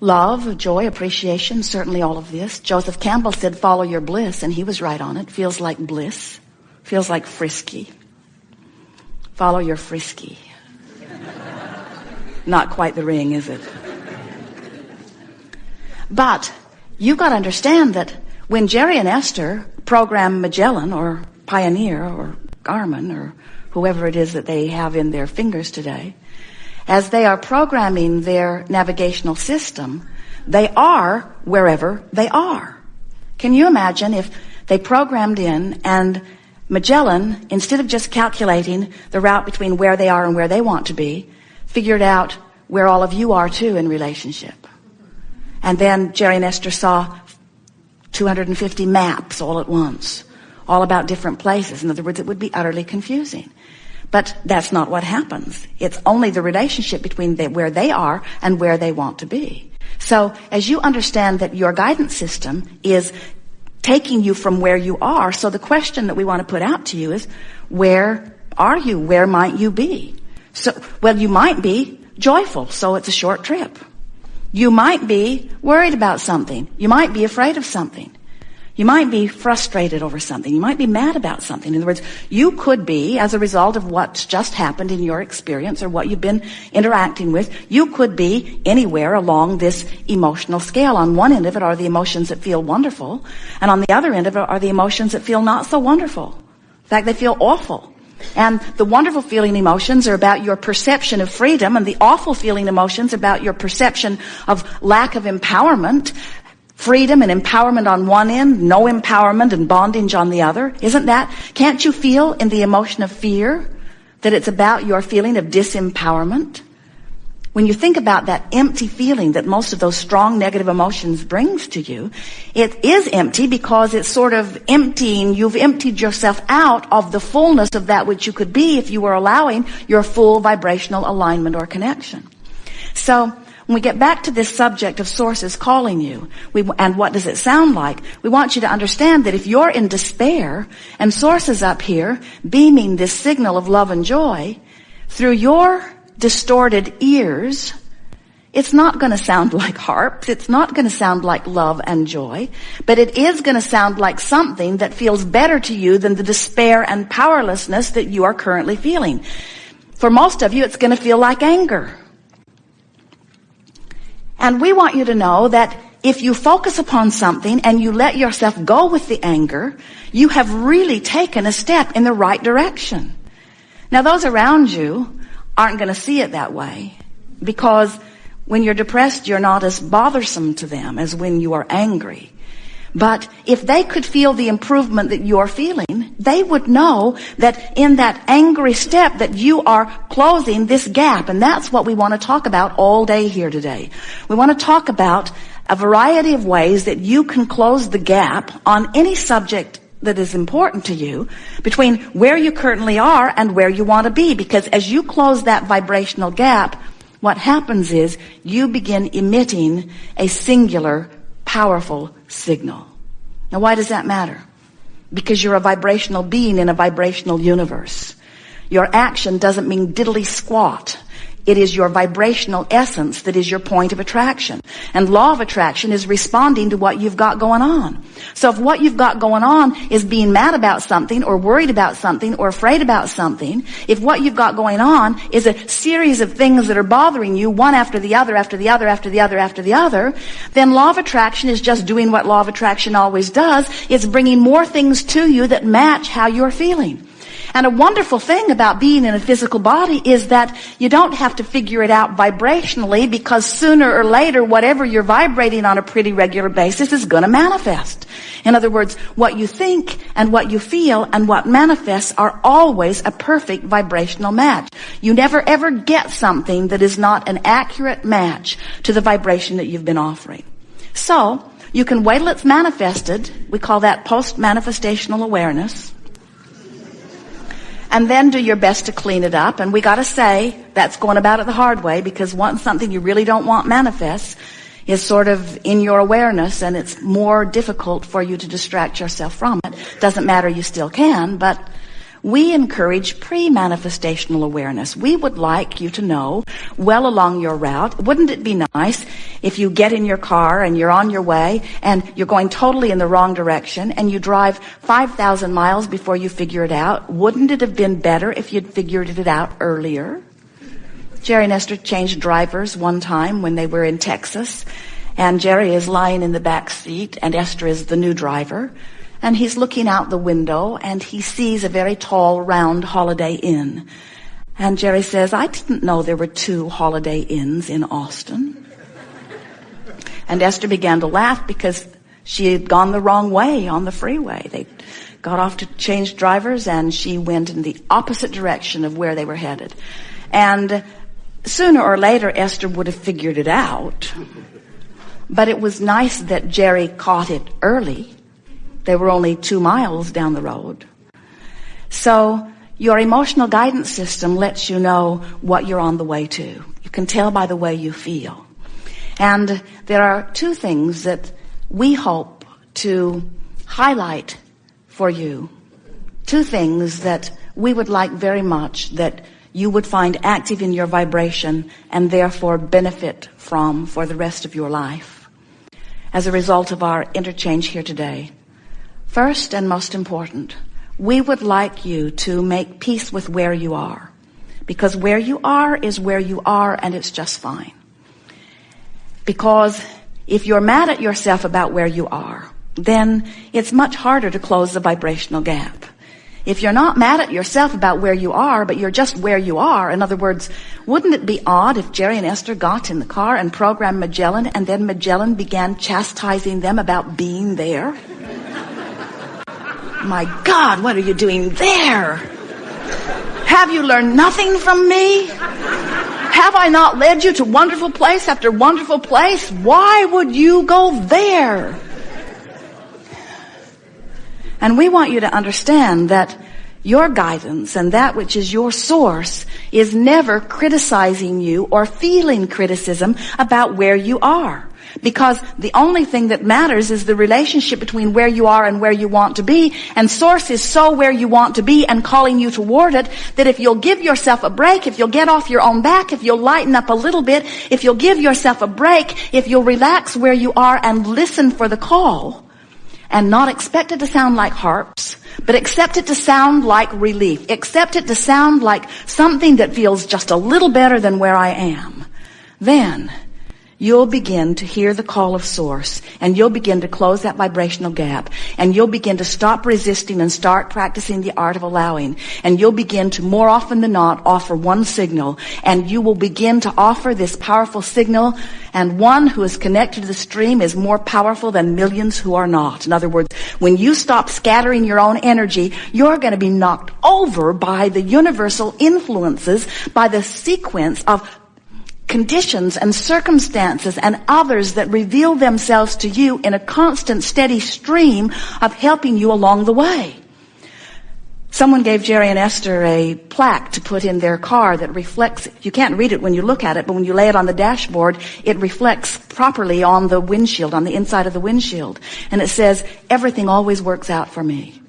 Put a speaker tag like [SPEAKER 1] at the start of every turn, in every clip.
[SPEAKER 1] Love, joy, appreciation, certainly all of this. Joseph Campbell said, follow your bliss, and he was right on it. Feels like bliss. Feels like frisky. Follow your frisky. Not quite the ring, is it? But you've got to understand that when Jerry and Esther program Magellan or Pioneer or Garmin or whoever it is that they have in their fingers today, as they are programming their navigational system, they are wherever they are. Can you imagine if they programmed in and Magellan, instead of just calculating the route between where they are and where they want to be, figured out where all of you are too in relationship? And then Jerry and Esther saw 250 maps all at once, all about different places. In other words, it would be utterly confusing. But that's not what happens. It's only the relationship between where they are and where they want to be. So as you understand that your guidance system is taking you from where you are, so the question that we want to put out to you is, where are you? Where might you be? So, well, you might be joyful, so it's a short trip. You might be worried about something. You might be afraid of something. You might be frustrated over something. You might be mad about something. In other words, you could be, as a result of what's just happened in your experience or what you've been interacting with, you could be anywhere along this emotional scale. On one end of it are the emotions that feel wonderful, and on the other end of it are the emotions that feel not so wonderful. In fact, they feel awful. And the wonderful feeling emotions are about your perception of freedom, and the awful feeling emotions are about your perception of lack of empowerment. Freedom and empowerment on one end, no empowerment and bondage on the other. Isn't that? Can't you feel in the emotion of fear that it's about your feeling of disempowerment? When you think about that empty feeling that most of those strong negative emotions brings to you, it is empty because it's sort of emptying. You've emptied yourself out of the fullness of that which you could be if you were allowing your full vibrational alignment or connection. So when we get back to this subject of sources calling you, and what does it sound like, we want you to understand that if you're in despair and source is up here beaming this signal of love and joy, through your distorted ears, it's not going to sound like harps. It's not going to sound like love and joy, but it is going to sound like something that feels better to you than the despair and powerlessness that you are currently feeling. For most of you, it's going to feel like anger. And we want you to know that if you focus upon something and you let yourself go with the anger, you have really taken a step in the right direction. Now, those around you aren't going to see it that way, because when you're depressed, you're not as bothersome to them as when you are angry. But if they could feel the improvement that you're feeling, they would know that in that angry step that you are closing this gap. And that's what we want to talk about all day here today. We want to talk about a variety of ways that you can close the gap on any subject that is important to you between where you currently are and where you want to be. Because as you close that vibrational gap, what happens is you begin emitting a singular, powerful signal. Now, why does that matter? Because you're a vibrational being in a vibrational universe. Your action doesn't mean diddly squat. It is your vibrational essence that is your point of attraction. And law of attraction is responding to what you've got going on. So if what you've got going on is being mad about something or worried about something or afraid about something, if what you've got going on is a series of things that are bothering you, one after the other, after the other, after the other, after the other, then law of attraction is just doing what law of attraction always does. It's bringing more things to you that match how you're feeling. And a wonderful thing about being in a physical body is that you don't have to figure it out vibrationally, because sooner or later, whatever you're vibrating on a pretty regular basis is going to manifest. In other words, what you think and what you feel and what manifests are always a perfect vibrational match. You never ever get something that is not an accurate match to the vibration that you've been offering. So you can wait till it's manifested. We call that post-manifestational awareness. And then do your best to clean it up. And we got to say that's going about it the hard way, because once something you really don't want manifests is sort of in your awareness, and it's more difficult for you to distract yourself from it. Doesn't matter, you still can, but we encourage pre-manifestational awareness. We would like you to know well along your route. Wouldn't it be nice if you get in your car and you're on your way and you're going totally in the wrong direction and you drive 5,000 miles before you figure it out? Wouldn't it have been better if you'd figured it out earlier? Jerry and Esther changed drivers one time when they were in Texas, and Jerry is lying in the back seat and Esther is the new driver. And he's looking out the window and he sees a very tall, round Holiday Inn. And Jerry says, I didn't know there were 2 Holiday Inns in Austin. And Esther began to laugh because she had gone the wrong way on the freeway. They got off to change drivers and she went in the opposite direction of where they were headed. And sooner or later, Esther would have figured it out. But it was nice that Jerry caught it early. They were only 2 miles down the road. So your emotional guidance system lets you know what you're on the way to. You can tell by the way you feel. And there are 2 things that we hope to highlight for you. 2 things that we would like very much that you would find active in your vibration and therefore benefit from for the rest of your life as a result of our interchange here today. First and most important, we would like you to make peace with where you are, because where you are is where you are and it's just fine. Because if you're mad at yourself about where you are, then it's much harder to close the vibrational gap. If you're not mad at yourself about where you are, but you're just where you are, in other words, wouldn't it be odd if Jerry and Esther got in the car and programmed Magellan and then Magellan began chastising them about being there? My God, what are you doing there? Have you learned nothing from me? Have I not led you to wonderful place after wonderful place? Why would you go there? And we want you to understand that your guidance and that which is your source is never criticizing you or feeling criticism about where you are. Because the only thing that matters is the relationship between where you are and where you want to be. And source is so where you want to be and calling you toward it that if you'll give yourself a break, if you'll get off your own back, if you'll lighten up a little bit, if you'll give yourself a break, if you'll relax where you are and listen for the call and not expect it to sound like harps, but accept it to sound like relief, accept it to sound like something that feels just a little better than where I am, then you'll begin to hear the call of source and you'll begin to close that vibrational gap and you'll begin to stop resisting and start practicing the art of allowing, and you'll begin to more often than not offer one signal, and you will begin to offer this powerful signal, and one who is connected to the stream is more powerful than millions who are not. In other words, when you stop scattering your own energy, you're going to be knocked over by the universal influences, by the sequence of conditions and circumstances and others that reveal themselves to you in a constant, steady stream of helping you along the way. Someone gave Jerry and Esther a plaque to put in their car that reflects, you can't read it when you look at it, but when you lay it on the dashboard, it reflects properly on the windshield, on the inside of the windshield. And it says, everything always works out for me.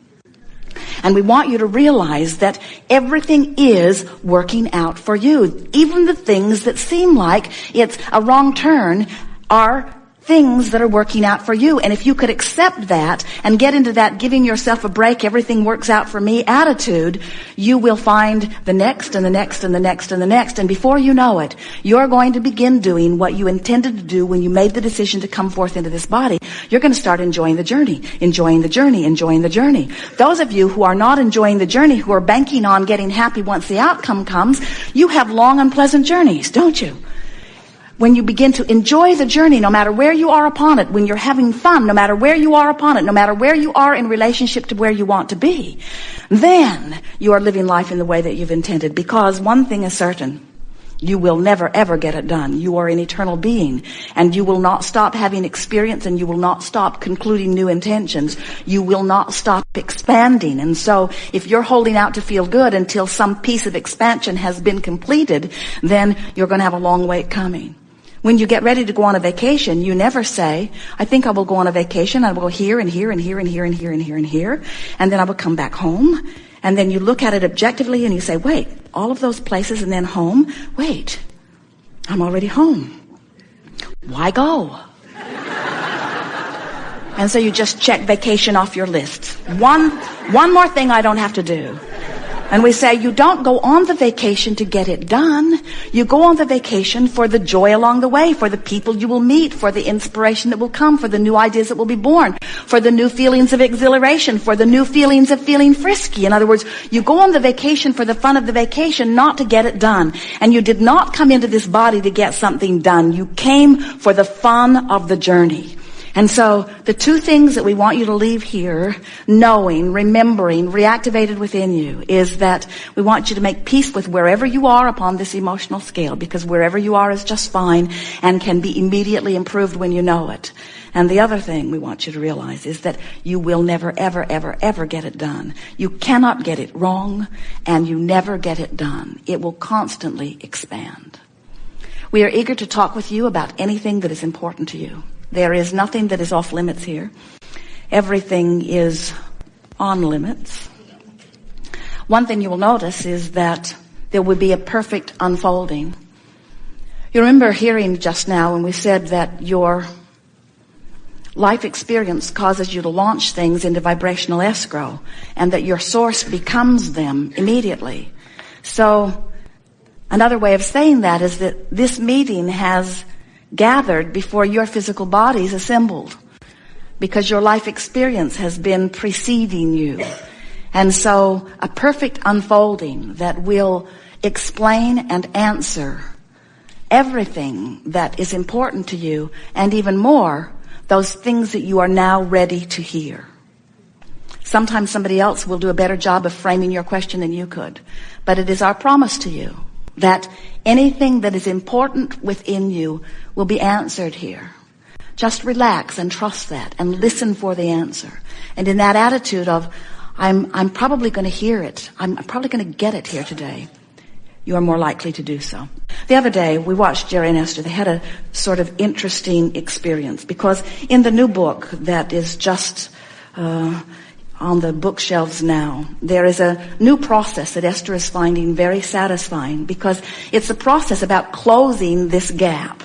[SPEAKER 1] And we want you to realize that everything is working out for you. Even the things that seem like it's a wrong turn are things that are working out for you. And if you could accept that and get into that giving yourself a break, everything works out for me attitude, you will find the next and the next and the next and the next. And before you know it, you're going to begin doing what you intended to do when you made the decision to come forth into this body. You're going to start enjoying the journey, enjoying the journey, enjoying the journey. Those of you who are not enjoying the journey, who are banking on getting happy once the outcome comes, you have long, unpleasant journeys, don't you? When you begin to enjoy the journey, no matter where you are upon it, when you're having fun, no matter where you are upon it, no matter where you are in relationship to where you want to be, then you are living life in the way that you've intended. Because one thing is certain, you will never ever get it done. You are an eternal being, and you will not stop having experience, and you will not stop concluding new intentions. You will not stop expanding. And so if you're holding out to feel good until some piece of expansion has been completed, then you're going to have a long wait coming. When you get ready to go on a vacation, you never say, I think I will go on a vacation. I will go here and here and here and here and here and here and here. And then I will come back home And then you look at it objectively and you say, wait, all of those places and then home? Wait, I'm already home. Why go? And so you just check vacation off your list. One more thing I don't have to do. And we say, you don't go on the vacation to get it done. You go on the vacation for the joy along the way, for the people you will meet, for the inspiration that will come, for the new ideas that will be born, for the new feelings of exhilaration, for the new feelings of feeling frisky. In other words, you go on the vacation for the fun of the vacation, not to get it done. And you did not come into this body to get something done. You came for the fun of the journey. And so the two things that we want you to leave here knowing, remembering, reactivated within you is that we want you to make peace with wherever you are upon this emotional scale, because wherever you are is just fine and can be immediately improved when you know it. And the other thing we want you to realize is that you will never, ever, ever, ever get it done. You cannot get it wrong, and you never get it done. It will constantly expand. We are eager to talk with you about anything that is important to you. There is nothing that is off limits here. Everything is on limits. One thing you will notice is that there will be a perfect unfolding. You remember hearing just now when we said that your life experience causes you to launch things into vibrational escrow, and that your source becomes them immediately. So another way of saying that is that this meeting has gathered before your physical body's assembled, because your life experience has been preceding you. And so a perfect unfolding that will explain and answer everything that is important to you, and even more, those things that you are now ready to hear. Sometimes somebody else will do a better job of framing your question than you could, but it is our promise to you that anything that is important within you will be answered here. Just relax and trust that and listen for the answer. And in that attitude of, I'm probably going to hear it, I'm probably going to get it here today, you are more likely to do so. The other day, we watched Jerry and Esther. They had a sort of interesting experience, because in the new book that is just on the bookshelves now, there is a new process that Esther is finding very satisfying, because it's a process about closing this gap.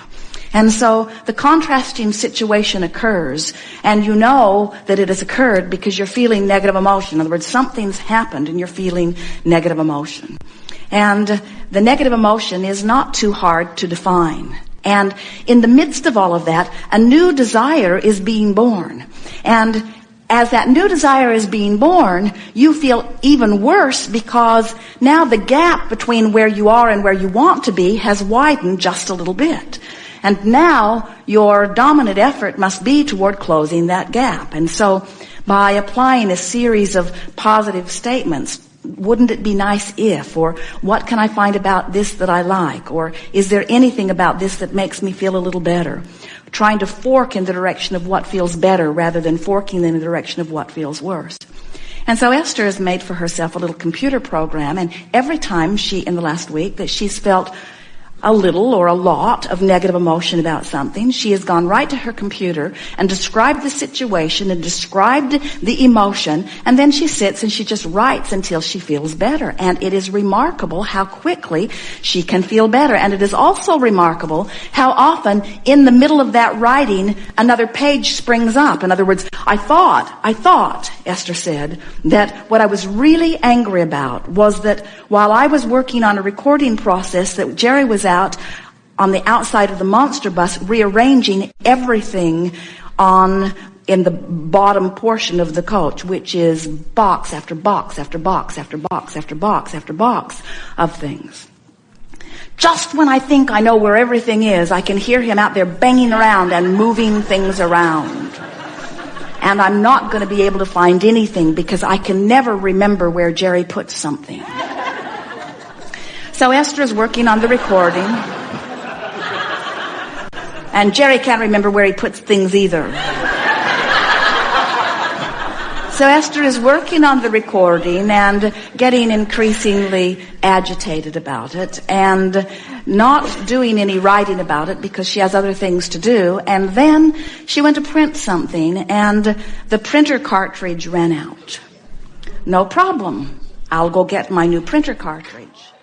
[SPEAKER 1] And so the contrasting situation occurs, and you know that it has occurred because you're feeling negative emotion. In other words, something's happened and you're feeling negative emotion. And the negative emotion is not too hard to define. And in the midst of all of that, a new desire is being born. And as that new desire is being born, you feel even worse, because now the gap between where you are and where you want to be has widened just a little bit. And now your dominant effort must be toward closing that gap. And so by applying a series of positive statements, wouldn't it be nice if, or what can I find about this that I like, or is there anything about this that makes me feel a little better? Trying to fork in the direction of what feels better rather than forking in the direction of what feels worse. And so Esther has made for herself a little computer program, and every time in the last week, that she's felt a little or a lot of negative emotion about something, she has gone right to her computer and described the situation and described the emotion, and then she sits and she just writes until she feels better. And it is remarkable how quickly she can feel better. And it is also remarkable how often in the middle of that writing another page springs up. In other words, I thought, Esther said, that what I was really angry about was that while I was working on a recording process, that Jerry was out on the outside of the monster bus rearranging everything in the bottom portion of the coach, which is box after box after box after box after box after box of things. Just when I think I know where everything is, I can hear him out there banging around and moving things around. And I'm not going to be able to find anything, because I can never remember where Jerry put something. So Esther is working on the recording, and Jerry can't remember where he puts things either. So Esther is working on the recording and getting increasingly agitated about it, and not doing any writing about it because she has other things to do. And then she went to print something, and the printer cartridge ran out. No problem. I'll go get my new printer cartridge.